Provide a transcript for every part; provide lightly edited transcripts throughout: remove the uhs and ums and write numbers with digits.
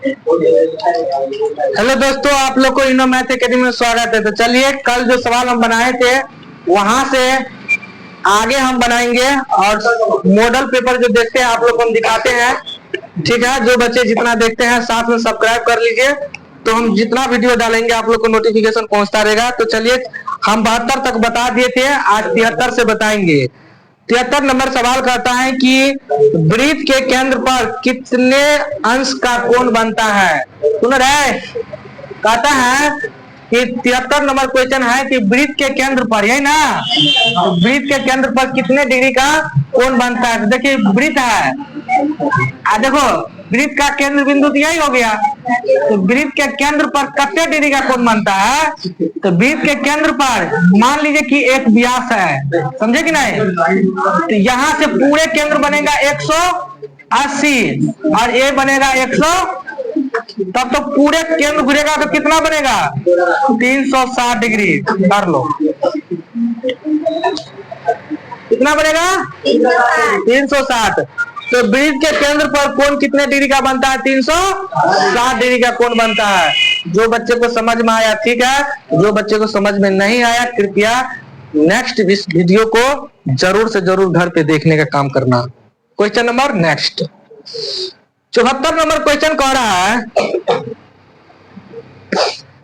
Hello दोस्तों, आप लोग को इनो मैथ एकेडमी में स्वागत है। तो चलिए, कल जो सवाल हम बनाए थे वहां से आगे हम बनाएंगे और मॉडल पेपर जो देखते हैं आप लोग को हम दिखाते हैं। ठीक है, जो बच्चे जितना देखते हैं साथ में सब्सक्राइब कर लीजिए, तो हम जितना वीडियो डालेंगे आप लोग को नोटिफिकेशन पहुंचता रहेगा। तो चलिए, हम 72 तक बता दिए थे, आज 73 से बताएंगे। 73 नंबर सवाल कहता है कि वृत्त के केंद्र पर कितने अंश का कोण बनता है। सुन रहे, कहता है कि 73 नंबर क्वेश्चन है कि वृत्त के केंद्र पर, यही ना, वृत्त के केंद्र पर कितने डिग्री का कोण बनता है। तो देखिए, वृत्त है, देखो वृत्त का केंद्र बिंदु तो यही हो गया, तो वृत्त के केंद्र पर कितने डिग्री का कोण बनता है। तो वृत्त के केंद्र पर मान लीजिए कि एक व्यास है, समझे कि नहीं। तो यहाँ से पूरे केंद्र बनेगा 180 और ये बनेगा 100, तब तो पूरे केंद्र घुरेगा तो कितना बनेगा 360 डिग्री। कर लो, कितना बनेगा 360। तो वृत्त के केंद्र पर कोण कितने डिग्री का बनता है 360 डिग्री का कोण बनता है। जो बच्चे को समझ में आया ठीक है, जो बच्चे को समझ में नहीं आया कृपया नेक्स्ट इस वीडियो को जरूर से जरूर घर पे देखने का काम करना। Question number next 74 number question कह रहा है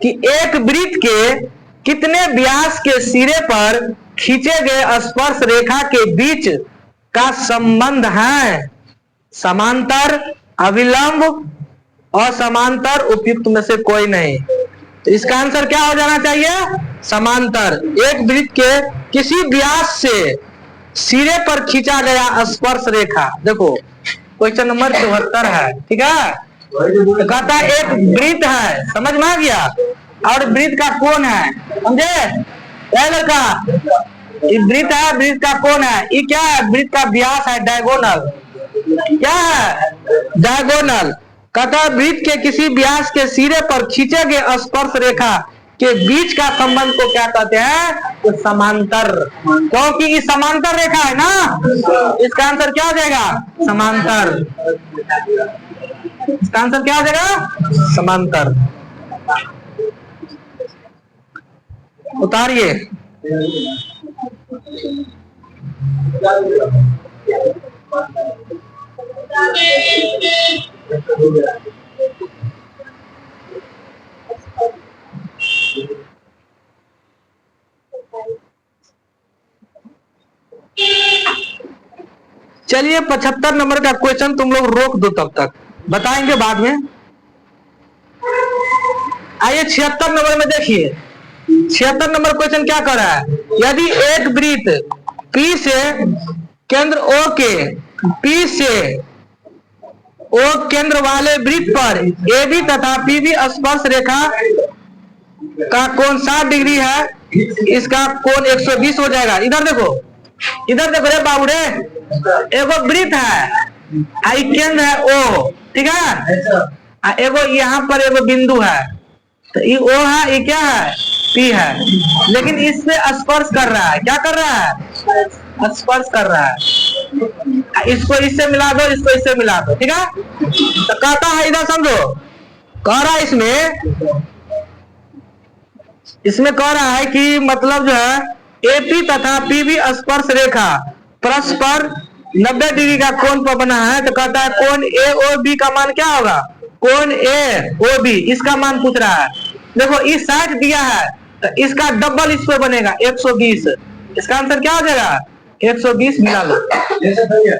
कि एक वृत्त के कितने व्यास के सिरे पर खींचे गए स्पर्श रेखा के बीच का संबंध है। समांतर, अविलंब, असमांतर, उपयुक्त में से कोई नहीं। तो इसका आंसर क्या हो जाना चाहिए, समांतर। एक वृत्त के किसी व्यास से सिरे पर खींचा गया स्पर्श रेखा, देखो क्वेश्चन नंबर 74 है, ठीक है। तो कहता है एक वृत्त है, समझ में आ गया, और वृत्त का कोण है, समझे लड़का। वृत्त है, वृत्त का कोण है, ये क्या है, वृत्त का व्यास है, डायगोनल। क्या है, डायगोनल। कहता वृत्त के किसी व्यास के सिरे पर खींचे गए स्पर्श रेखा के बीच का संबंध को क्या कहते हैं, तो समांतर। क्योंकि ये समांतर रेखा है ना, इसका आंसर क्या हो जाएगा, समांतर। इसका आंसर क्या हो जाएगा, समांतर। उतारिए, चलिए 75 नंबर का क्वेश्चन तुम लोग रोक दो, तब तक बताएंगे बाद में। आइए 76 नंबर में देखिए, 76 नंबर क्वेश्चन क्या कर रहा है, यदि एक वृत्त P से केंद्र O के P से O केंद्र वाले वृत्त पर AB तथा PB स्पर्श रेखा का कोण 60 डिग्री है, इसका कोण 120 हो जाएगा। इधर देखो, इधर देखो रे बाबू रे, एगो वृत्त है, आई केंद्र है O, ठीक है, एगो यहाँ पर एगो बिंदु है, तो ये O है, ये क्या है, P है, लेकिन इससे स्पर्श कर रहा है। क्या कर रहा है, स्पर्श कर रहा है। इसको इससे मिला दो, इसको इससे मिला दो, ठीक है। तो कहता है, इधर समझो, कह रहा है इसमें कह रहा है कि मतलब जो है AP तथा PB स्पर्श रेखा परस्पर 90 डिग्री का कोण पर बना है। तो कहता है कोण AOB का मान क्या होगा, कोण AOB, इसका मान पूछ रहा है। देखो इस 60 दिया है, तो इसका डबल इस पे बनेगा 120। इसका आंसर क्या हो जाएगा, 120 मिला लो,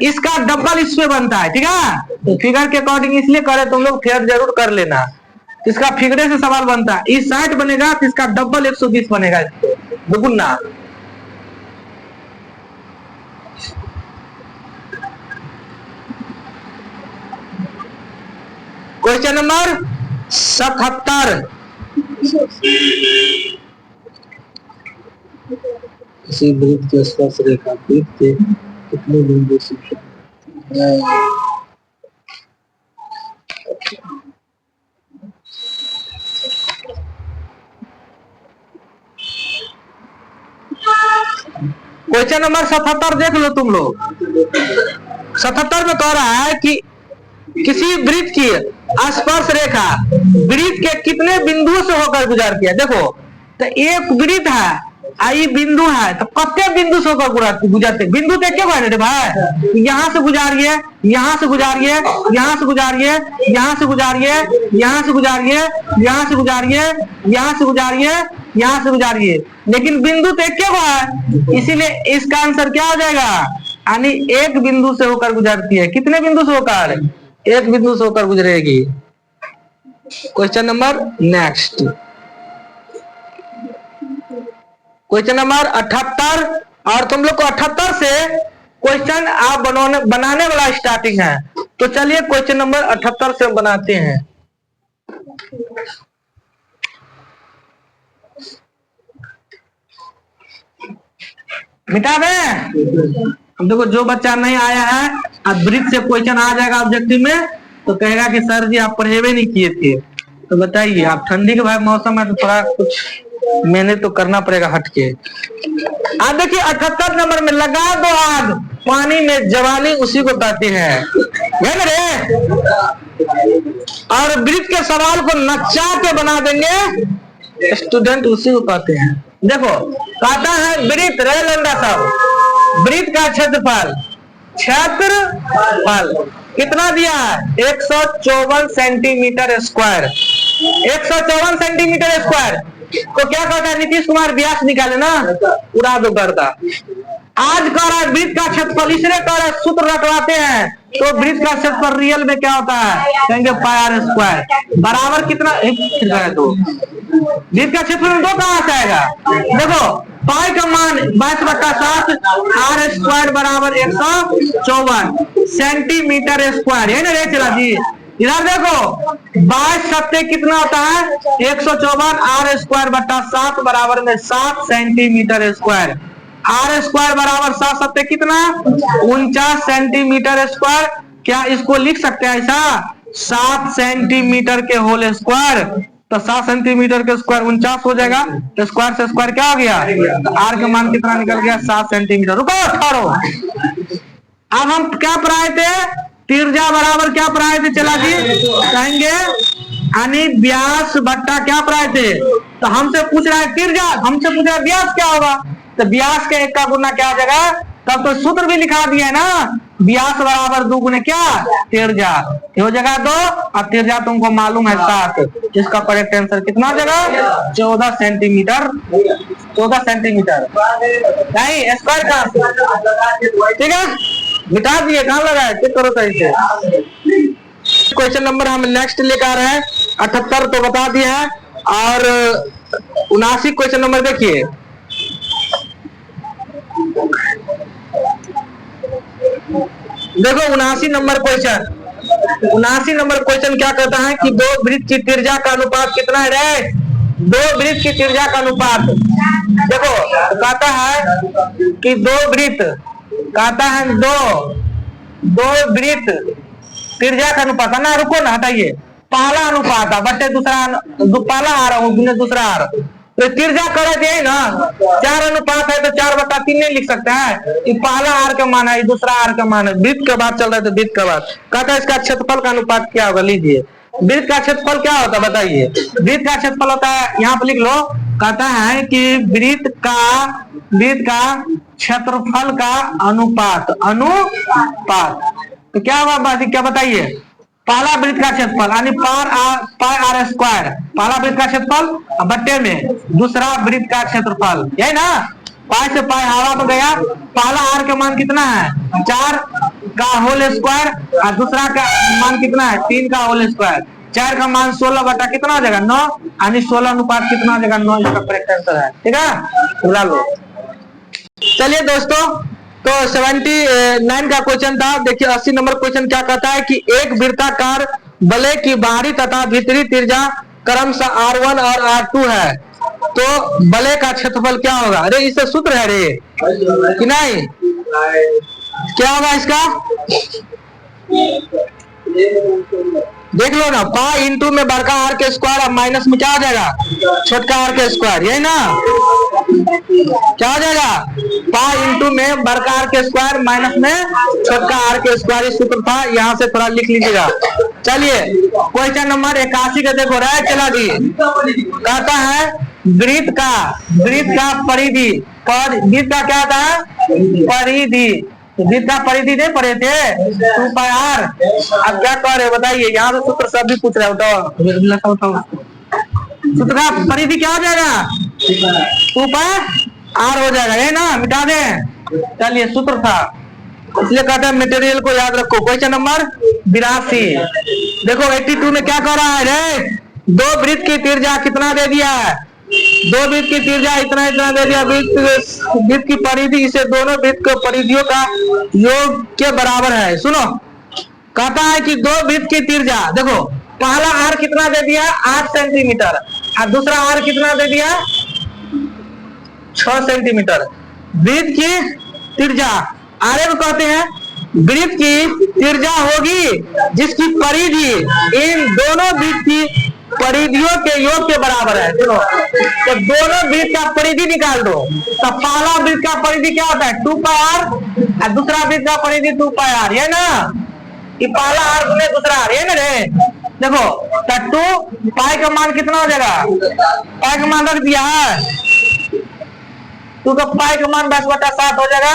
इसका डबल इस पे बनता है, ठीक है। तो फिगर के अकॉर्डिंग इसलिए करे, तुम लोग फिगर जरूर कर लेना। इसका फिगरे से सवाल बनता है, इस 60 बनेगा तो इसका डबल 120 बनेगा, दुगुना। क्वेश्चन नंबर 77, किसी वृत्त के स्पर्श रेखा वृत्त के कितने बिंदु से क्वेश्चन नंबर 77 देख लो तुम लोग। 77 में कह रहा है कि किसी वृत्त की स्पर्श रेखा वृत्त के कितने बिंदुओं से होकर गुजरती है? देखो तो एक वृत्त है, आई बिंदु है, तो कितने बिंदु से होकर गुजरते? बिंदु तो क्या बात है भाई, यहाँ से गुजारिए, यहाँ से गुजारिए, यहाँ से गुजारिए, यहाँ से गुजारिए, यहाँ से गुजारिए, यहाँ से गुजारिए, यहाँ से गुजारिए, यहाँ से गुजारिए, लेकिन बिंदु तो क्या है, इसीलिए इसका आंसर क्या हो जाएगा? यानी एक बिंदु से होकर गुजरती है। कितने बिंदु से होकर? एक बिंदु से होकर गुजरेगी। Question number next, question number 78। और तुम लोग को 78 से क्वेश्चन आप बनाने वाला स्टार्टिंग है, तो चलिए क्वेश्चन नंबर 78 से बनाते हैं। मिटा दें। देखो जो बच्चा नहीं आया है, अब वृत्त से क्वेश्चन आ जाएगा ऑब्जेक्टिव में, तो कहेगा कि सर जी आप पढ़ेबे नहीं किए थे। तो बताइए, आप ठंडी के भाई मौसम है तो थोड़ा कुछ मैंने तो करना पड़ेगा हटके। आप देखिए 78 नंबर में, लगा दो आग पानी में जवानी उसी को कहते हैं, रे। और वृत्त के सवाल को नचा के बना देंगे स्टूडेंट, उसी को कहते हैं। देखो कहता है वृत्त, रे लंडा साहब, वृत्त का क्षेत्रफल, क्षेत्रफल कितना दिया है? 154 सेंटीमीटर स्क्वायर। 154 सेंटीमीटर स्क्वायर को क्या कहता है? नीतीश कुमार व्यास निकाले ना, उड़ा दो करता। आज कह रहा है वृत्त का क्षेत्रफल, इसलिए कह रहा है सूत्र रटवाते हैं, तो वृत्त का क्षेत्रफल रियल में क्या होता है? कहेंगे पाई आर स्क्वायर बराबर कितना? तो वृत्त का क्षेत्रफल 2 कहां से आएगा? देखो पाई का मान 22/7, आर स्क्वायर बराबर 154 सेंटीमीटर स्क्वायर है ना रे चला जी। इधर देखो 22 कितना होता है? 154, आर स्क्वायर बटा 7 बराबर में 7 सेंटीमीटर स्क्वायर। आर स्क्वायर बराबर 7 कितना? 49 सेंटीमीटर स्क्वायर। क्या इसको लिख सकते हैं ऐसा? 7 सेंटीमीटर के होल स्क्वायर, तो 7 सेंटीमीटर के स्क्वायर 49 हो जाएगा, तो स्क्वायर से स्क्वायर क्या हो गया? तो आर का मान कितना निकल गया? 7 सेंटीमीटर। रुको ठहरो, अब हम क्या पढ़ाए थे? त्रिज्या बराबर क्या पढ़ाए थे? चला जी कहेंगे यानी व्यास बट्टा क्या पढ़ाए थे? तो हमसे पूछ रहा है त्रिज्या, हमसे पूछ रहा है व्यास क्या होगा, तो व्यास के 1 का गुना क्या हो जाएगा? तब तो सूत्र भी लिखा दिया है ना, व्यास बराबर 2 गुने क्या? त्रिज्या हो जाएगा 2, और त्रिज्या तुमको मालूम है 7। इसका करेक्ट आंसर कितना हो जाएगा? 14 सेंटीमीटर। 14 सेंटीमीटर नहीं, स्क्वायर का, ठीक है, मिटा दिए, कहाँ लगा है, चेक करो सही से। क्वेश्चन नंबर हम नेक्स्ट लेकर आ रहे हैं 78 तो बता दिया है, और 79 क्वेश्चन नंबर देखिए। देखो 79 नंबर क्वेश्चन, 79 नंबर क्वेश्चन क्या कहता है कि 2 वृत्त की त्रिज्या का अनुपात कितना है रे? 2 वृत्त की त्रिज्या का अनुपात, देखो कहता है कि 2 वृत्त, कहता है 2 वृत्त त्रिज्या का अनुपात है ना। रुको ना, हटाइए, पहला अनुपात है बटे दूसरा, पहला आ रहा हूँ दूसरा आ रहा, तो त्रिज्या करे थे ना, 4 अनुपात है तो 4/3 नहीं लिख सकते हैं। ये पहला आर का मान है, दूसरा आर का मान है, वृत्त के बाद चल रहा है तो वृत्त के बाद। कहता है इसका क्षेत्रफल का अनुपात क्या होगा? लीजिए, वृत्त का क्षेत्रफल क्या होता है बताइए? वृत्त का क्षेत्रफल होता है, यहाँ पर लिख लो, कहता है कि वृत्त का क्षेत्रफल का अनुपात, तो क्या होगा? क्या बताइए? पहला वृत्त का क्षेत्रफल यानी पाई आर स्क्वायर, पहला वृत्त का क्षेत्रफल बट्टे में दूसरा वृत्त का क्षेत्रफल, यही ना। पाई से पाई हवा में गया, पहला आर का मान कितना है? 4 का होल स्क्वायर, और दूसरा का मान कितना है? 3 का होल स्क्वायर। 4 का मान 16 बटा कितना हो जाएगा? 9, यानी 16 अनुपात कितना हो जाएगा? 9 इसका करेक्ट आंसर है, ठीक है, उड़ा लो। चलिए दोस्तों, तो 79 का क्वेश्चन था। देखिए 80 नंबर क्वेश्चन क्या कहता है कि एक वृत्ताकार बले की बाहरी तथा भीतरी त्रिज्या क्रमशः R1 और R2 है, तो बले का क्षेत्रफल क्या होगा? अरे इससे सूत्र है रे कि नहीं? क्या होगा इसका? देख लो ना, पाई इंटू में बड़का आर के स्क्वायर, अब माइनस में क्या आ जाएगा, छोटका आर के स्क्वायर, यही ना, क्या हो जाएगा, पाई इंटू में बड़का आर के स्क्वायर माइनस में छोटका आर के स्क्वायर, इस सूत्र था, यहाँ से थोड़ा लिख लीजिएगा। चलिए क्वेश्चन नंबर 81 का देखो रहा है, चला जी, कहता है वृत्त का परिधि, वृत्त का क्या था, परिधि, वृत्त का परिधि नहीं पढ़े थे, 2 पाई आर। अब क्या कह रहे बताइए, यहाँ तो सूत्र सब भी पूछ रहे हो, तो सूत्र का परिधि क्या हो जाएगा, 2 पाई आर हो जाएगा, ये ना, मिटा दें। चलिए सूत्र था, इसलिए कहते हैं मटेरियल को याद रखो। क्वेश्चन नंबर 82 देखो, 82 में क्या कह रहा है रे, दो वृत्त की त्रिज्या कितना दे दिया है, दो वृत्त की त्रिज्या इतना इतना दे दिया, वृत्त की परिधि इसे दोनों वृत्त के परिधियों का योग के बराबर है। सुनो, कहता है कि दो वृत्त की त्रिज्या, देखो पहला आर कितना दे दिया, 8 सेंटीमीटर, और दूसरा आर कितना दे दिया, 6 सेंटीमीटर। वृत्त की त्रिज्या, आरे को कहते हैं वृत्त की त्रिज्या होगी जिसकी परिधि इन दोनों वृत्त की परिधियों के योग के बराबर है। सुनो, तो दोनों वृत्त का परिधि निकाल दो, तो पहला वृत्त का परिधि क्या होता है, 2 पाई आर, और दूसरा वृत्त का परिधि 2 पाई आर, ये ना, कि पहला आर गुने दूसरा आर, ये ना रे। देखो तो 2 पाई का मान कितना हो जाएगा, पाई का मान रख दिया है, 2 का पाई का मान 10/7 हो जाएगा,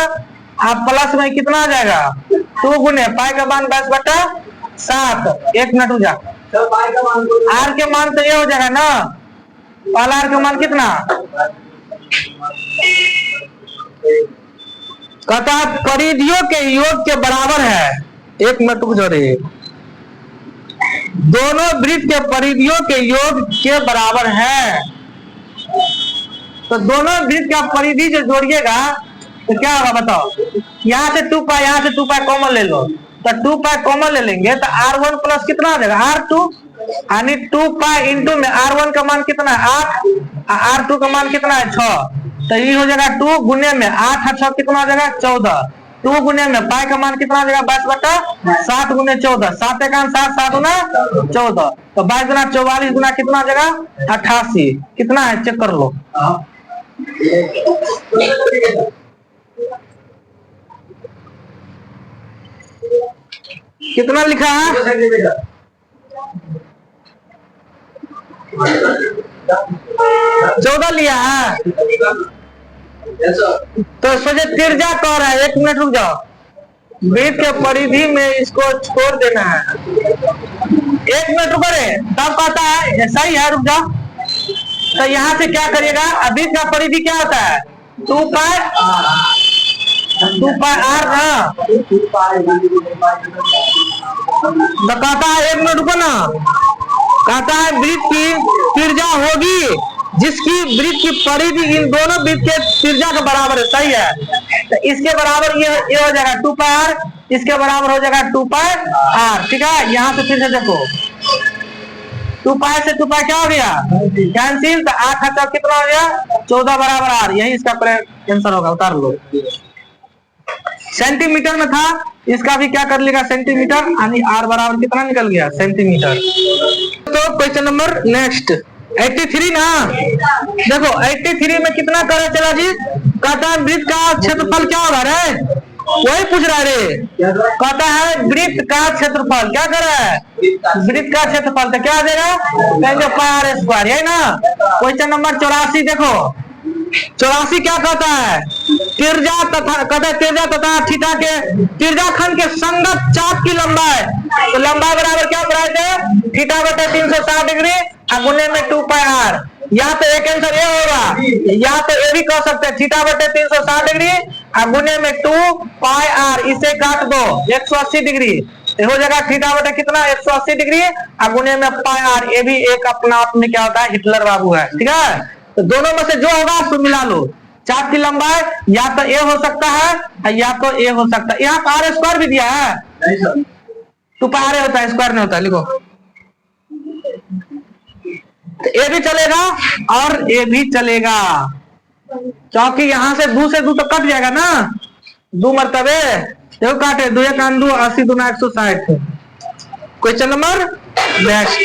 आप प्लस में कितना आ जाएगा, 2 गुने पाई का मान 10/7। 1 मिनट हो जा, आर के मान तो ये हो जाएगा ना, पहला आर का मान कितना, कहता परिधियों के योग के बराबर है। 1 मिनट रुक जाओ रे, दोनों वृत्त के परिधियों के योग के बराबर है, तो दोनों वृत्त का परिधि जो जोड़िएगा तो क्या होगा बताओ, यहाँ से 2 पाई, यहाँ से 2 पाई कॉमन ले लो, तो 2 पाई कॉमन ले लेंगे तो R1 प्लस कितना आ जाएगा, R2, यानी 2 पाई इंटू में R1 का मान कितना है 8, R2 का मान कितना है 6, तो ये हो जाएगा 2 गुने में 8 और 6 कितना हो जाएगा 14, 2 गुने में पाई का मान कितना हो जाएगा 22/7 गुने 14, 7 1 7 7 गुना 14, तो 22 गुना 44 गुना कितना हो जाएगा 88, कितना है चेक कर लो। कितना लिखा है, 14 लिया है, तो सोचे त्रिज्या कह रहा है, 1 मिनट रुक जाओ, वृत्त के परिधि में इसको छोड़ देना है, 1 मिनट रुको रे, तब कहता है सही है, रुक जाओ, तो यहाँ से क्या करिएगा, वृत्त का परिधि क्या होता है 2 पाई आर ना, तो कहता है 1 मिनट रुको ना, कहता है वृत्त की त्रिज्या होगी जिसकी वृत्त की परिधि इन दोनों वृत्त के त्रिज्या के बराबर है, सही है, तो इसके बराबर ये हो जाएगा 2 पाई आर, इसके बराबर हो जाएगा 2 पाई आर, ठीक है। यहाँ से फिर से देखो 2 पाई से 2 पाई क्या हो गया कैंसिल, तो 8 का कितना हो गया 14 बराबर आर, यही इसका आंसर होगा, उतार लो। सेंटीमीटर में था, इसका भी क्या कर लेगा सेंटीमीटर, यानी आर बराबर कितना निकल गया सेंटीमीटर। तो क्वेश्चन नंबर नेक्स्ट 83 ना, देखो 83 में कितना करे चला जी, कहता है वृत्त का क्षेत्रफल क्या होगा रे, वही पूछ रहा है रे, कहता है वृत्त का क्षेत्रफल क्या कर रहा है, वृत्त का क्षेत्रफल तो क्या आ जाएगा, कहेंगे पाई आर स्क्वायर, यही ना। क्वेश्चन नंबर 84 देखो, 84 क्या कहता है, त्रिज्या तथा कहता है त्रिज्या तथा थीटा के त्रिज्या खंड के संगत चाप की लंबाई, तो लंबाई बराबर क्या बनाए थीटा बटे 360 डिग्री गुने में 2 पाई आर, या तो एक आंसर ये होगा, या तो ये भी कह सकते हैं थीटा बटे 360 डिग्री गुने में 2 पाई आर, इसे काट दो 180 डिग्री, हो जाएगा थीटा बटे कितना 180 डिग्री गुने में पाई आर, ये भी एक अपना आप में क्या होता है हिटलर बाबू है, ठीक है। तो दोनों में से जो होगा उसको मिला लो, चाप की लंबाई या तो ए हो सकता है या तो ए हो सकता है, यहाँ आर स्क्वायर भी दिया है, 2 पाई आर होता है, स्क्वायर नहीं होता, लिखो तो ए भी चलेगा और ए भी चलेगा, क्योंकि यहाँ से 2 से 2 तो कट जाएगा ना, 2 मरतबे देखो काटे, 2 1 2 80 2 160। Question number next.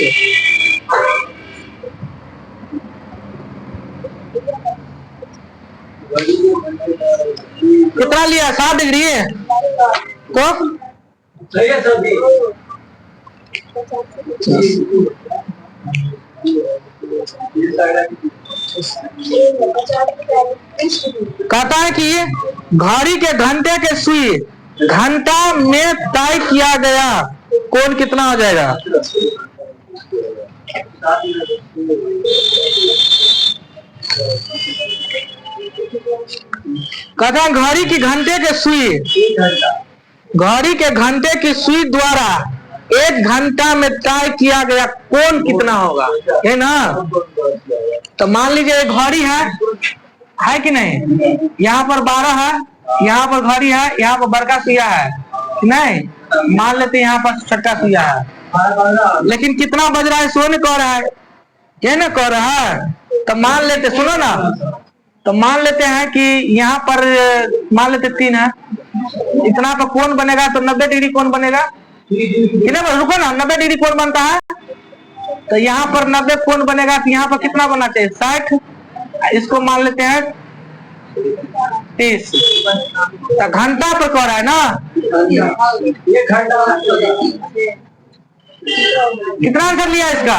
कितना लिया? 60 डिग्री को कहता है कि घड़ी के घंटे के सुई घंटा में तय किया गया कोण कितना हो जाएगा? कहता है घड़ी की घंटे के सुई घड़ी के घंटे की सुई द्वारा 1 घंटा में तय किया गया कोण कितना होगा, है ना? तो मान लीजिए घड़ी है कि नहीं? यहाँ पर 12 है, यहाँ पर घड़ी है, यहाँ पर बड़का सुइया है, नहीं? मान लेते हैं यहाँ पर छोटा सुइया है, लेकिन कितना बज रहा है सो नहीं कह रहा है, ये ना कह रहा है। तो मान लेते, सुनो ना, तो मान लेते हैं कि यहाँ पर मान लेते 3 है, इतना पर कोण बनेगा तो 90 डिग्री कोण बनेगा, कितना? रुको ना, 90 डिग्री कोण बनता है, तो यहाँ पर 90 कोण बनेगा, तो यहाँ पर कितना बनना चाहिए? 60। इसको मान लेते हैं 30। तो घंटा पर कह रहा है ना, कितना आंसर लिया इसका?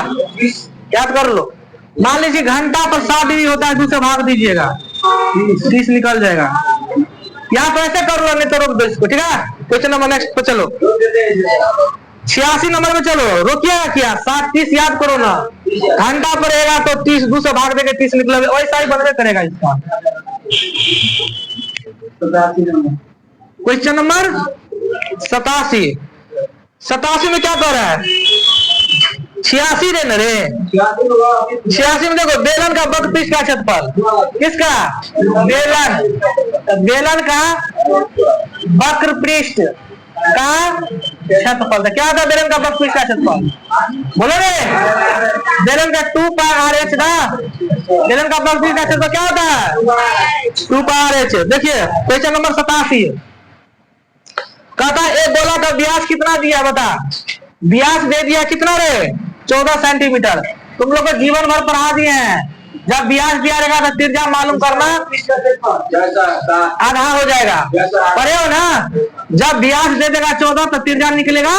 याद कर लो। मान लीजिए घंटा पर 60 डिग्री होता है, 2 से भाग दीजिएगा, 30 निकल जाएगा। यहाँ पर ऐसे कर लो, नहीं तो रोक दो इसको, ठीक है? क्वेश्चन नंबर नेक्स्ट पे चलो। 86 नंबर में चलो, रोकिएगा क्या? 60 30 याद करो ना, घंटा पर रहेगा तो 30 2 से भाग देंगे, 30 निकलेगा, वैसा ही बनवे करेगा इसका। क्वेश्चन नंबर 87 में क्या कर रहा है? 86 देना रे, 86 में देखो बेलन का वक्र पृष्ठ का क्षेत्रफल, किसका? बेलन का वक्र पृष्ठ का क्षेत्रफल। क्या होता है बेलन का वक्र पृष्ठ का क्षेत्रफल? बोलो रे, बेलन का 2 पाई RH ना, बेलन का वक्र पृष्ठ का क्षेत्रफल क्या होता है? 2 पाई RH। देखिए क्वेश्चन नंबर 87 कहता है एक गोला का व्यास कितना दिया बता? व्यास दे दिया कितना रे? 14 सेंटीमीटर। तुम लोग को जीवन भर पढ़ा दिए हैं, जब व्यास दिया रहेगा तो त्रिज्या मालूम करना आधा हो जाएगा, पढ़े हो ना? जब व्यास दे देगा 14 तो त्रिज्या निकलेगा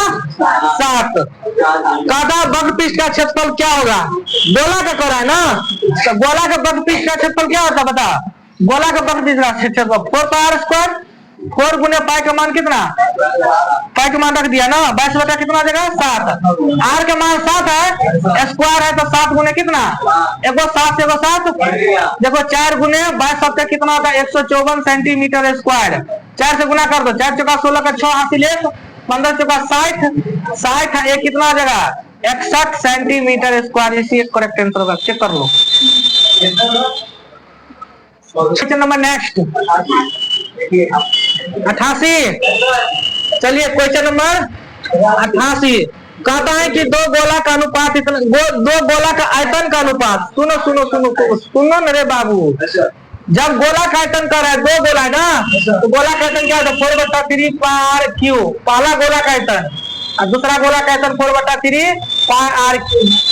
7। कहता वक्र पृष्ठ का क्षेत्रफल क्या होगा? गोला का कह रहा है ना, तो गोला का वक्र पृष्ठ का क्षेत्रफल क्या होता है बता? गोला का वक्र पृष्ठ का क्षेत्रफल 4 पाई r स्क्वायर, 4 गुने पाई का मान कितना? पाई का मान रख दिया ना, 22 बटा कितना आ जाएगा? 7। आर का मान 7 है, स्क्वायर है तो 7 गुने कितना? एगो 7 से एगो 7, देखो 4 गुने 22 सबका कितना होता है? 154 सेंटीमीटर स्क्वायर। 4 से गुना कर दो, 4 चौका 16 का 6 हासिल 1, 15 चौका 60 है, ये कितना आ जाएगा? 61 सेंटीमीटर स्क्वायर। इसी एक करेक्ट आंसर होगा, चेक कर लो। Question number next 88। चलिए क्वेश्चन नंबर 88 कहता है कि 2 गोला का अनुपात इतना, 2 गोला का आयतन का अनुपात, सुनो सुनो सुनो सुनो मेरे बाबू, जब गोला का आयतन कर रहा है, 2 गोला है ना, तो गोला का आयतन क्या होता है? 4/3 पाई r क्यू, पहला गोला का आयतन, और दूसरा गोला का आयतन 4/3 पाई r,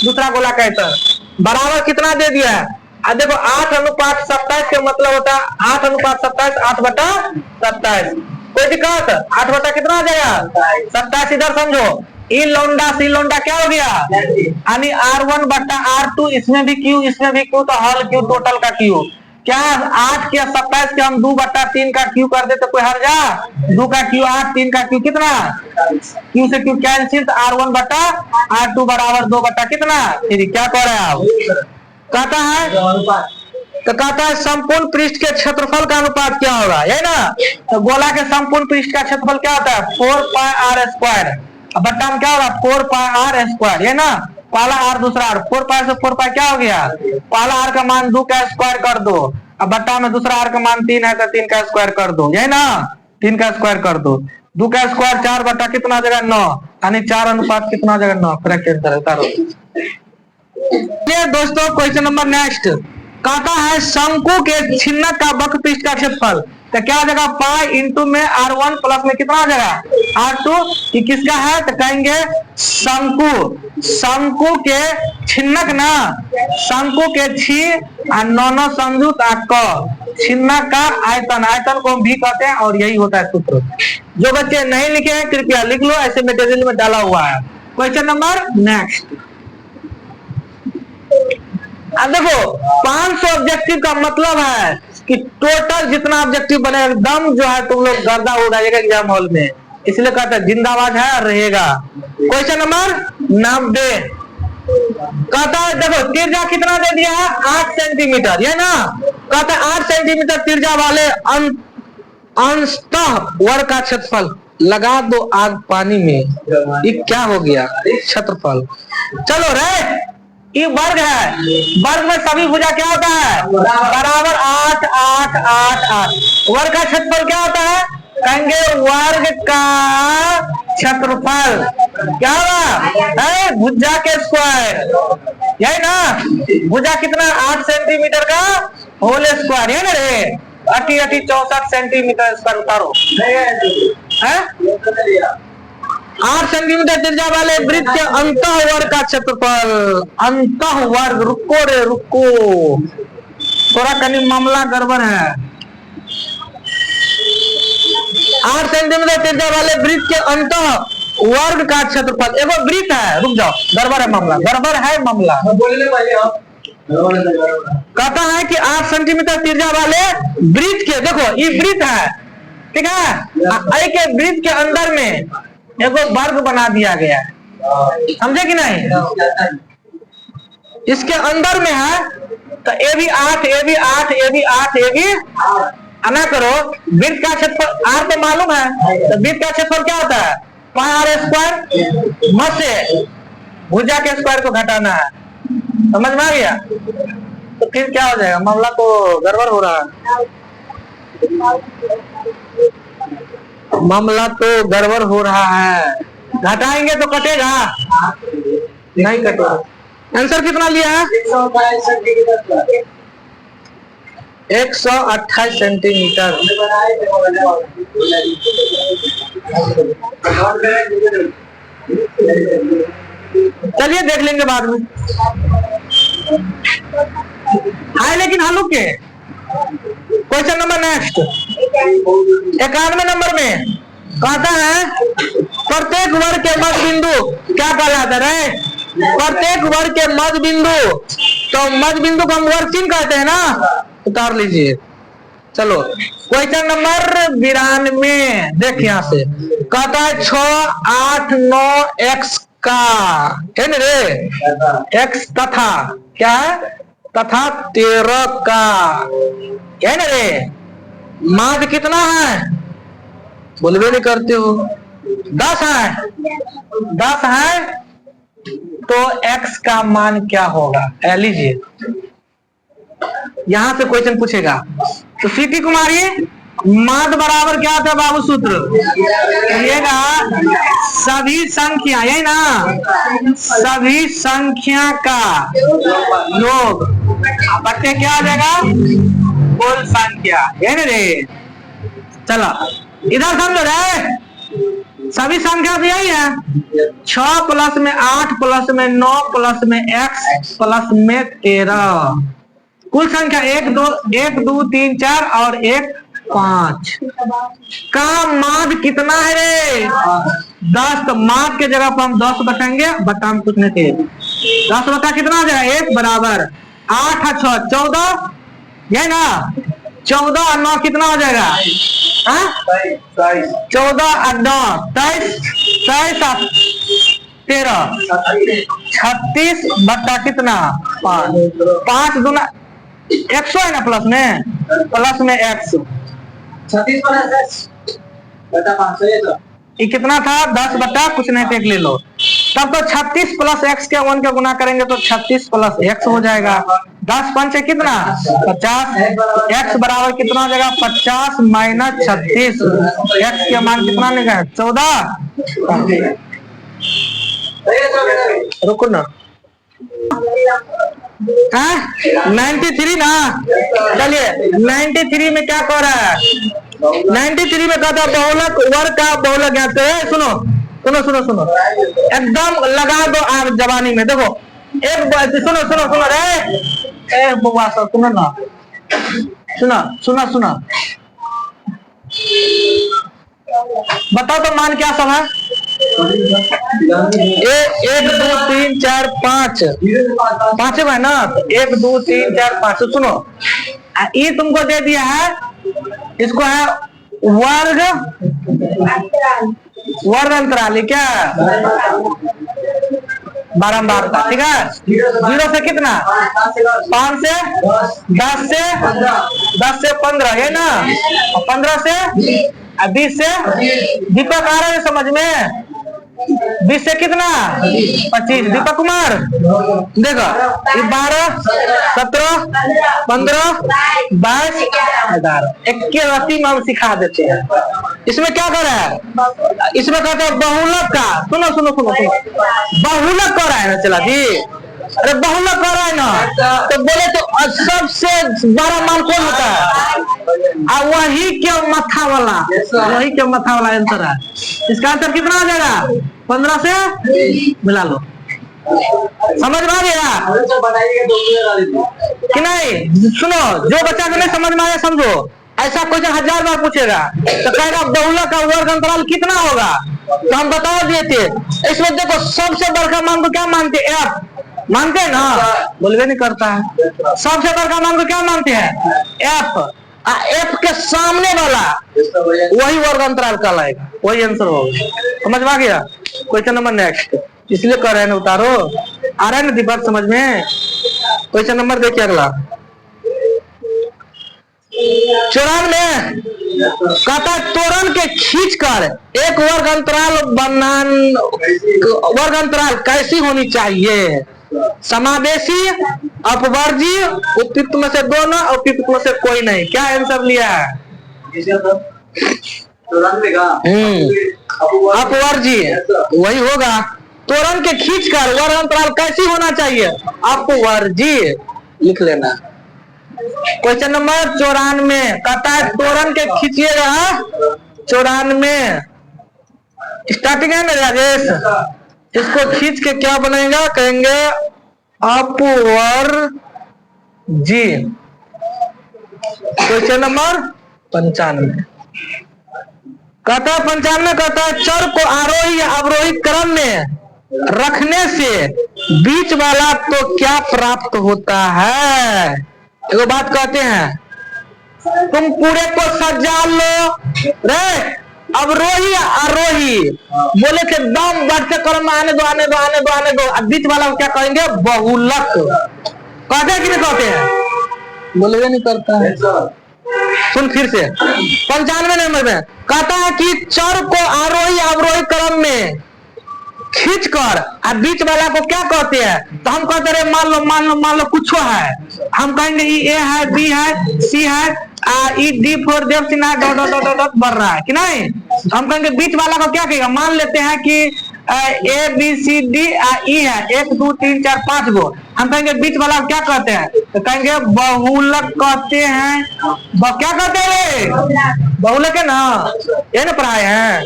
दूसरा गोला का आयतन बराबर कितना दे दिया है? अब देखो 8:27 का मतलब होता है 8:27, 8/27। कोई दिक्कत? 8 बटा कितना आ जाएगा? 27। इधर समझो, ई लौंडा सी लौंडा क्या हो गया? यानी R1 बटा R2, इसमें भी Q, इसमें भी Q, तो हल Q टोटल का Q। क्या 8 के 27 के हम 2/3 का Q कर दे तो कोई हर जा? 2 का Q 8, 3 का Q कितना? Q से Q कैंसिल, तो R1 बटा R2 बराबर 2 बटा कितना? 3। क्या कह रहे हैं आप? कहता है, तो कहता है संपूर्ण पृष्ठ के क्षेत्रफल का अनुपात क्या होगा, है ना? तो गोला के संपूर्ण पृष्ठ का क्षेत्रफल क्या होता है? 4 पाई r स्क्वायर। अब बट्टा में क्या होगा? 4 पाई r स्क्वायर, है ना? पहला r दूसरा r, 4 पाई से 4 पाई क्या हो गया? पहला r का मान 2 का स्क्वायर कर दो, अब बट्टा में दूसरा r का मान 3 है तो 3 का स्क्वायर कर दो, है ना? 3 का स्क्वायर कर दो, 2 का स्क्वायर 4 बटा कितना आ जाएगा? 9, यानी 4 अनुपात कितना आ जाएगा? 9। करेक्ट आंसर है। ये दोस्तों क्वेश्चन नंबर नेक्स्ट कहता है शंकु के छिन्नक का वक्र पृष्ठ का क्षेत्रफल तो क्या हो जाएगा पाई इंटू में R1 प्लस में कितना हो जाएगा R2। ये किसका है तो कहेंगे शंकु। शंकु के छिन्नक ना, शंकु के छी और नौनो संयुक्त क छिन्नक का आयतन, आयतन को हम भी कहते हैं और यही होता है सूत्र। जो बच्चे नहीं लिखे हैं कृपया लिख लो, ऐसे मटेरियल में डाला हुआ है। Question number next. अब देखो 500 ऑब्जेक्टिव का मतलब है कि टोटल जितना ऑब्जेक्टिव बने एकदम जो है तुम लोग गर्दा उड़ाइएगा एग्जाम हॉल में, इसलिए कहते हैं जिंदाबाद है और रहेगा। क्वेश्चन नंबर 90 कहता है देखो तिरछा कितना दे दिया है 8 सेंटीमीटर, ये ना कहता है 8 सेंटीमीटर तिरछा वाले अंशतः वर्ग का क्षेत्रफल। लगा दो आग पानी में, ये क्या हो गया क्षेत्रफल। चलो रे ये वर्ग है, वर्ग में सभी भुजा क्या होता है बराबर 8 8 8 8। वर्ग का क्षेत्रफल क्या होता है कहेंगे वर्ग का क्षेत्रफल क्या होगा भुजा के स्क्वायर, यही ना। भुजा कितना 8 सेंटीमीटर का होल स्क्वायर है ना रे, 64 सेंटीमीटर स्क्वायर उतारो है। 8 सेंटीमीटर त्रिज्या वाले वृत्त के अंतः वर्ग का क्षेत्रफल, अंतः वर्ग। रुको रे रुको, थोड़ा कहीं मामला गड़बड़ है। 8 सेंटीमीटर त्रिज्या वाले वृत्त के अंतः वर्ग का क्षेत्रफल, एगो वृत्त है, रुक जाओ गड़बड़ है मामला, गड़बड़ है मामला। कहता है कि 8 सेंटीमीटर त्रिज्या वाले वृत्त के, देखो ये वृत्त है ठीक है, के वृत्त के अंदर में एगो वर्ग बना दिया गया है, समझे कि नहीं। इसके अंदर में है तो ए भी 8 ए भी 8 ए भी 8 ए भी आना करो। वृत्त का क्षेत्रफल आर तो मालूम है, तो वृत्त का क्षेत्रफल क्या होता है पाई आर स्क्वायर। मत से भुजा के स्क्वायर को घटाना है, समझ में आ गया। तो फिर क्या हो जाएगा मामला तो गड़बड़ हो रहा है, मामला तो गड़बड़ हो रहा है। घटाएंगे तो कटेगा नहीं कटेगा। आंसर कितना लिया है 128 सेंटीमीटर। चलिए देख लेंगे बाद में। हाय लेकिन हलू के क्वेश्चन नंबर नेक्स्ट 91 नंबर में कहता है प्रत्येक वर्ग के मध्य बिंदु क्या कहलाता है, प्रत्येक वर्ग के मध्य बिंदु, तो मध्य बिंदु को हम वर्ग चिन्ह कहते हैं ना, उतार लीजिए। चलो क्वेश्चन नंबर 92 देख यहां से कहता है 6 8 9 x का है ना रे, x तथा क्या है तथा 13 का है ना रे। माध्य कितना है बोलवे नहीं करते हो, 10 है, 10 है तो x का मान क्या होगा। लीजिए यहां से क्वेश्चन पूछेगा तो सीटी कुमारी माध्य बराबर क्या होता है बाबू सूत्र कहिएगा सभी संख्या, यही ना सभी संख्या का योग बच्चे क्या हो जाएगा कुल संख्या है ना रे। चलो इधर समझो रे, सभी संख्या तो यही है 6 प्लस में 8 प्लस में 9 प्लस में x प्लस में 13, कुल संख्या 1 2 3 4 और 1 5 का माध्य कितना है रे 10। तो माध्य के जगह पर हम 10 बताएंगे, बता कुछ नहीं थे 10 बता कितना हो जाएगा 1 बराबर 8 और 6 14, ये ना 14 और 9 कितना हो जाएगा 14 और 9 23 और 13 36 बता कितना 5 दूना 100 है ना प्लस में 100 ये कितना था 10 बटा कुछ नहीं थे ले लो। तब तो 36 प्लस x के 1 का गुना करेंगे तो 36 प्लस x हो जाएगा। 10 5 है कितना 50, x बराबर कितना हो जाएगा 50 माइनस 36, x के मान कितना निकलेगा 14। रुको ना 93 ना, चलिए 93 में क्या कह रहा है 93 में कहता बहुलक वर्ग का बहुलक ज्ञात करें। सुनो सुनो सुनो सुनो, एकदम लगा दो आप जवानी में। देखो एक सुनो सुनो सुनो रे बुआ सब सुनो ना, सुना सुना सुना, बताओ तो मान क्या सब है? 1 2 3 4 5 पांच है ना, 1 2 3 4 5। सुनो ये तुमको दे दिया है, इसको है वर्ग वर्ग अंतराल, क्या बारंबार का, ठीक है। 0 से कितना? 5 से 10 से 15 है ना, 15 से 20 से दीपक आ रहा है समझ में? 20 से कितना? 25। दीपक कुमार देखो, 12 17 15 22 11 81 में हम सिखा देते हैं। इसमें क्या कर रहा है? इसमें कहते हैं बहुलक का। सुनो सुनो सुनो सुनो, बहुलक कर रहा है ना चला जी, अरे बहुलक कर रहा है ना, तो बोले तो सबसे बड़ा मान कौन होता है? वही के मथा वाला, वही के मथा वाला आंसर है। इसका आंसर कितना आ जाएगा? 15 से मिला लो, समझ में आ गया कि नहीं? सुनो, जो बच्चा को नहीं समझ में आया समझो, ऐसा क्वेश्चन 1000 बार पूछेगा तो कहेगा बहुलक का वर्ग अंतराल कितना होगा, तो हम बता दिए थे। इसमें देखो सबसे बड़का मान को क्या मानते हैं? एफ मानते हैं ना, बोलवे नहीं करता है। सबसे बड़का मान को क्या मानते हैं? एफ। एफ के सामने वाला वही वर्ग अंतराल कहलाएगा, वही आंसर होगा। समझ में आ गया? क्वेश्चन नंबर नेक्स्ट, इसलिए कर रहे हैं ना, उतारो आ रहा है ना दीपक समझ में? क्वेश्चन नंबर देखिए अगला, 94 कहता तोरण के खींचकर एक वर्ग अंतराल वर्ग अंतराल कैसी होनी चाहिए? समावेशी, अपवर्जी, उपयुक्त में से दोनों, उपयुक्त में से कोई नहीं। क्या आंसर लिया है? अपवर्जी वही होगा। तोरण के खींचकर वर्ग अंतराल कैसी होना चाहिए? अपवर्जी लिख लेना। क्वेश्चन नंबर 94 कहता है तोरण के खींचिएगा, 94 स्टार्टिंग है ना राजेश, इसको खींच के क्या बनेगा? कहेंगे अपवर्जी। क्वेश्चन नंबर 95 कहता है 95 कहता है चर को आरोही या अवरोही क्रम में रखने से बीच वाला तो क्या प्राप्त होता है? एगो बात कहते हैं, तुम पूरे को सजा लो रे, अवरोही आरोही बोले के दम बढ़ते क्रम में आने दो आने दो आने दो आने दो, बीच वाला क्या कहेंगे? बहुलक। कहते हैं कि नहीं कहते हैं? बोले नहीं करता है। सुन फिर से, 95 नंबर में कहता है कि चर को आरोही अवरोही क्रम में खींचकर बीच वाला को क्या कहते हैं? तो हम कहते रहे मान लो मान लो मान लो कुछ है, हम कहेंगे ए है, बी है, सी है, E D four Dev Sinha dot dot dot dot बढ़ रहा है कि नहीं? हम कहेंगे बीच वाला को क्या कहेगा? मान लेते हैं कि A B C D E है, 1 2 3 4 5 गो, हम कहेंगे बीच वाला क्या कहते हैं? तो कहेंगे बहुलक कहते हैं। क्या कहते हैं? बहुलक है ना, ये ना पढ़ाए हैं।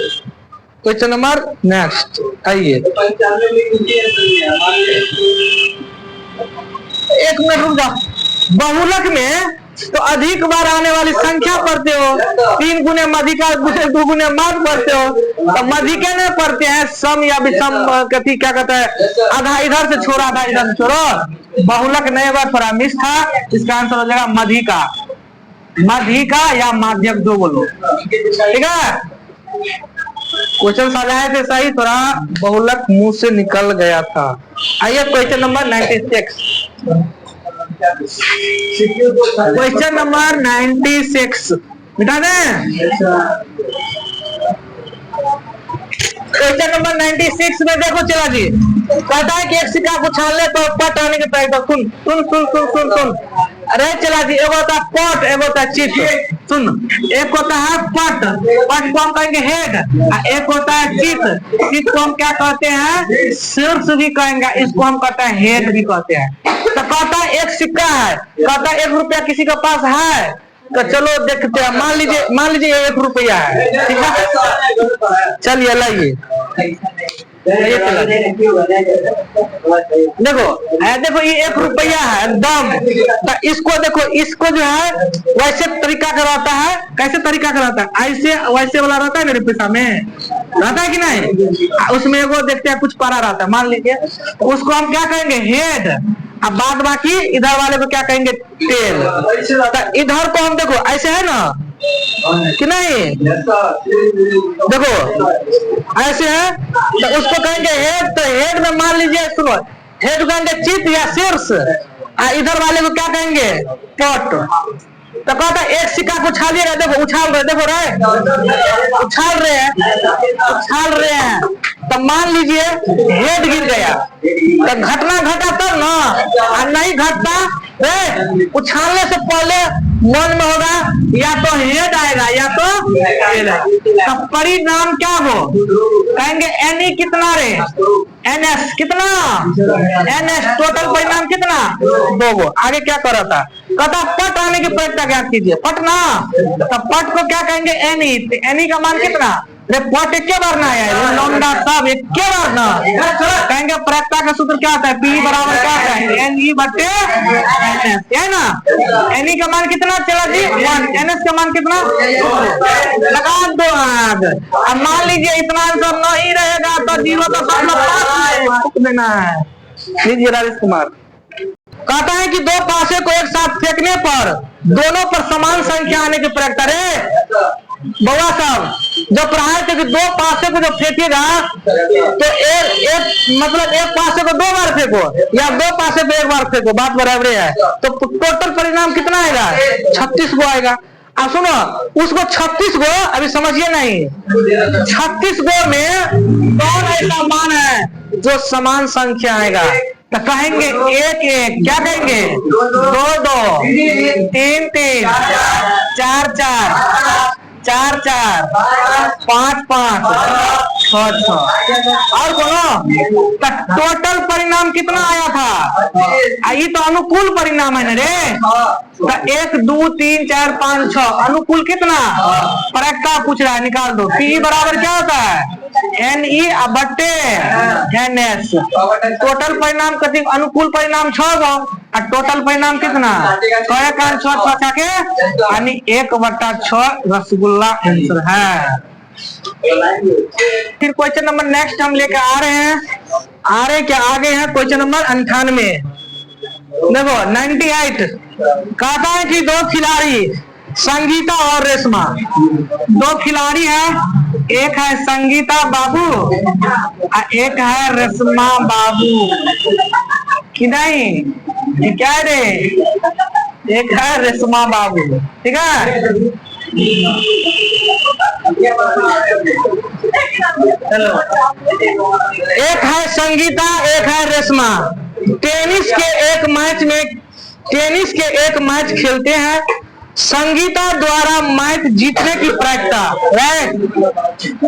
क्वेश्चन नंबर नेक्स्ट आइए, 1 मिनट रुक जाओ। बहुलक में तो अधिक बार आने वाली संख्या पढ़ते हो, 3 गुने मधिका 2 गुने मध पढ़ते हो, तो मधिके में पढ़ते हैं सम या विषम, कथी क्या कहता है? आधा इधर से छोड़ा आधा इधर से छोड़ो। बहुलक नए बार थोड़ा मिस था, इसका आंसर हो जाएगा मधिका। मधिका या माध्यक जो बोलो, ठीक है? क्वेश्चन सजाए थे सही, थोड़ा बहुलक मुंह से निकल गया था। आइए क्वेश्चन नंबर 96, क्वेश्चन नंबर 96 मिटा दें। क्वेश्चन नंबर 96 में देखो चला जी, कहता है कि एक सिक्का को छानले तो पट आने के टाइम सुन सुन सुन सुन सुन सुन अरे चला जी, एक होता पट, एक होता चित। सुन, एक होता है पट, पट को हम कहेंगे हेड, एक होता है चित, चित को हम क्या कहते हैं? शीर्ष भी कहेंगे, इसको हम कहते हैं हेड भी कहते हैं। तो कहता है एक सिक्का है, कहता है 1 रुपया किसी के पास है, तो चलो देखते हैं। मान लीजिए 1 रुपया है, ठीक है। चलिए लाइए, देखो ये 1 रुपया है एकदम। तो इसको देखो, इसको जो है वैसे तरीका कराता है। कैसे तरीका कराता है? ऐसे वैसे वाला रहता है मेरे पैसा में, रहता है कि नहीं? उसमें वो देखते हैं कुछ पारा रहता है, मान लीजिए। तो उसको हम क्या कहेंगे? हेड। अब बाद बाकी इधर वाले को क्या कहेंगे? टेल। तो इधर को हम देखो ऐसे है ना कि नहीं, देखो ऐसे है, तो उसको कहेंगे हेड। तो हेड में मान लीजिए, सुनो, हेड कहेंगे चित या शीर्ष, इधर वाले को क्या कहेंगे? पट। तो कहता है एक सिक्का को उछालिएगा, देखो उछाल रहे, देखो रहे उछाल रहे हैं। तो मान लीजिए हेड गिर गया, तो घटना घटा तब ना, नहीं घटता उछालने से पहले मन में होगा या तो हेड आएगा या तो टेल। तो परिणाम क्या हो? कहेंगे एन कितना रे? NS कितना? NS टोटल परिणाम कितना? 2। आगे क्या कर रहा था? कहता पट आने की प्रयत्न क्या कीजिए, पट ना। तो पट को क्या कहेंगे? एनी का मान कितना? अरे पट एक बार ना आया, लौंडा सब एक बार ना। कहेंगे प्रयत्न का सूत्र क्या होता है? P बराबर क्या होता है? NE बटे NS, है ना। NE का मान कितना चला जी? 1। NS का मान कितना? 2। लगा दो आग। अब मान लीजिए इतना आंसर नहीं रहेगा तो 0 का सब देना है। लीजिए राजेश कुमार कहता है कि 2 पासे को एक साथ फेंकने पर दोनों पर समान संख्या आने की प्रयत्न। अरे बउआ साहब जो पढ़ाए थे कि 2 पासे को जो फेंकेगा तो मतलब एक पासे को 2 बार फेंको या 2 पासे को 1 बार फेंको, बात बराबर है। तो टोटल परिणाम कितना आएगा? 36 गो आएगा। अब सुनो, उसको 36 गो अभी समझिए नहीं, 36 गो में कौन ऐसा मान है जो समान संख्या आएगा? तो कहेंगे 1-1, क्या कहेंगे? 2-2, 3-3, 4-4, 4-4, 5-5, 6-6। और बोलो तो टोटल परिणाम कितना आया था? ये तो अनुकूल परिणाम है ना रे। तो 1, 2, 3, 4, 5, 6 अनुकूल कितना? प्रयत्न पूछ रहा है, निकाल दो। P बराबर क्या होता है? NE बटे NS। टोटल परिणाम कति? अनुकूल परिणाम 6 गो और टोटल परिणाम कितना? 6 के यानी 1/6 रसगुल्ला आंसर है। फिर क्वेश्चन नंबर नेक्स्ट हम लेकर आ रहे क्या? आगे है क्वेश्चन नंबर 98। देखो 98 कहता है कि 2 खिलाड़ी संगीता और रेशमा, 2 खिलाड़ी है, एक है संगीता बाबू और एक है रेशमा बाबू कि नहीं? क्या रे? एक है रेशमा बाबू, ठीक है। चलो, एक है संगीता, एक है रेशमा। टेनिस के एक मैच खेलते हैं। संगीता द्वारा मैच जीतने की प्रयत्न है।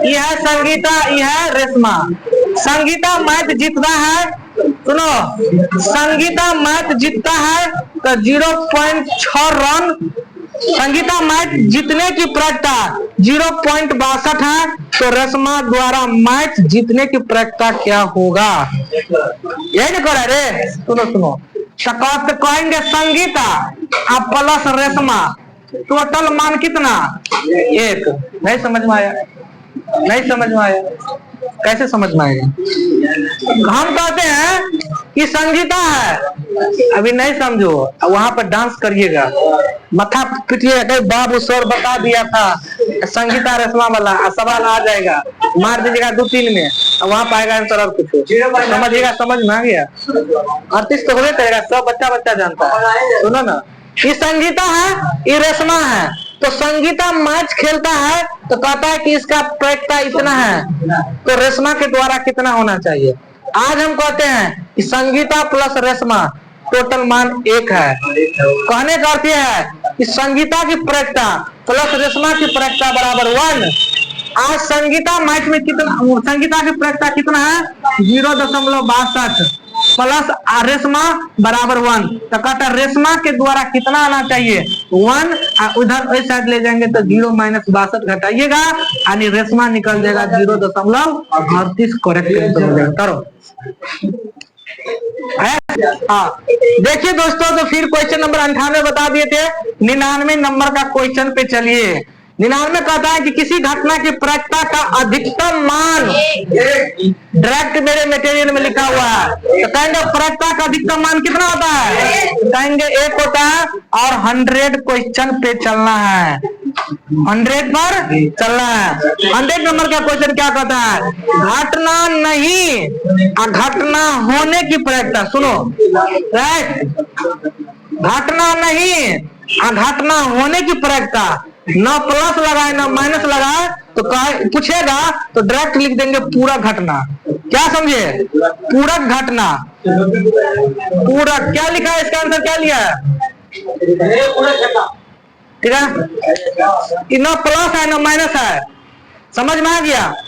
यह संगीता, यह रेशमा। संगीता मैच जीतता है, सुनो, संगीता मैच जीतता है तो 0.6 रन। संगीता मैच जीतने की प्रयत्न 0.62 है, तो रेशमा द्वारा मैच जीतने की प्रयत्न क्या होगा? यही नहीं करा रे। सुनो कहेंगे संगीता अब प्लस रेशमा, टोटल मान कितना? 1। नहीं समझ में आया? नहीं समझ में आया? कैसे समझ में आएगा? हम कहते हैं कि संगीता है, अभी नहीं समझो, वहां पर डांस करिएगा, मथा पिटिएगा, बाबू सर बता दिया था संगीता रेशमा वाला, सवाल आ जाएगा, मार दीजिएगा 2-3 में, वहां पाएगा आंसर और कुछ समझिएगा। समझ में आ गया? आर्टिस्ट तो होने करेगा, सब बच्चा जानता है। सुनो ना, ये संगीता है, ये रेशमा है। तो संगीता मैच खेलता है तो कहता है कि इसका प्रयत्न इतना है, तो रेशमा के द्वारा कितना होना चाहिए? आज हम कहते हैं कि संगीता प्लस रेशमा टोटल मान 1 है। कहने का अर्थ यह है कि संगीता की प्रयत्न प्लस रेशमा की प्रयत्न बराबर 1। आज संगीता मैच में कितना, संगीता की प्रयत्न कितना है? 0.62। प्लस रेशमा बराबर 1, तो कहता रेशमा के द्वारा कितना आना चाहिए 1, उधर इस साइड ले जाएंगे तो 0 - 62 घटाइएगा, यानी रेशमा निकल जाएगा 0.38 करेक्ट करो। हाँ देखिए दोस्तों, तो फिर क्वेश्चन नंबर 98 बता दिए थे। 99 नंबर का क्वेश्चन पे चलिए। 99 कहता है कि किसी घटना की प्रायिकता का अधिकतम मान, डायरेक्ट मेरे मटेरियल में लिखा हुआ है, तो कहेंगे प्रायिकता का अधिकतम मान कितना होता है, कहेंगे 1 होता है, और 100 क्वेश्चन पे चलना है, 100 पर चलना है। 100 नंबर का क्वेश्चन क्या कहता है, घटना नहीं घटना होने की प्रायिकता, सुनो राइट, घटना नहीं घटना होने की प्रायिकता, ना प्लस लगाए ना माइनस लगाए, तो पूछेगा तो डायरेक्ट लिख देंगे पूरा घटना। क्या समझे, पूरा घटना, पूरा क्या लिखा है, इसका आंसर क्या लिया है, ठीक है, ना प्लस है ना माइनस है, समझ में आ गया।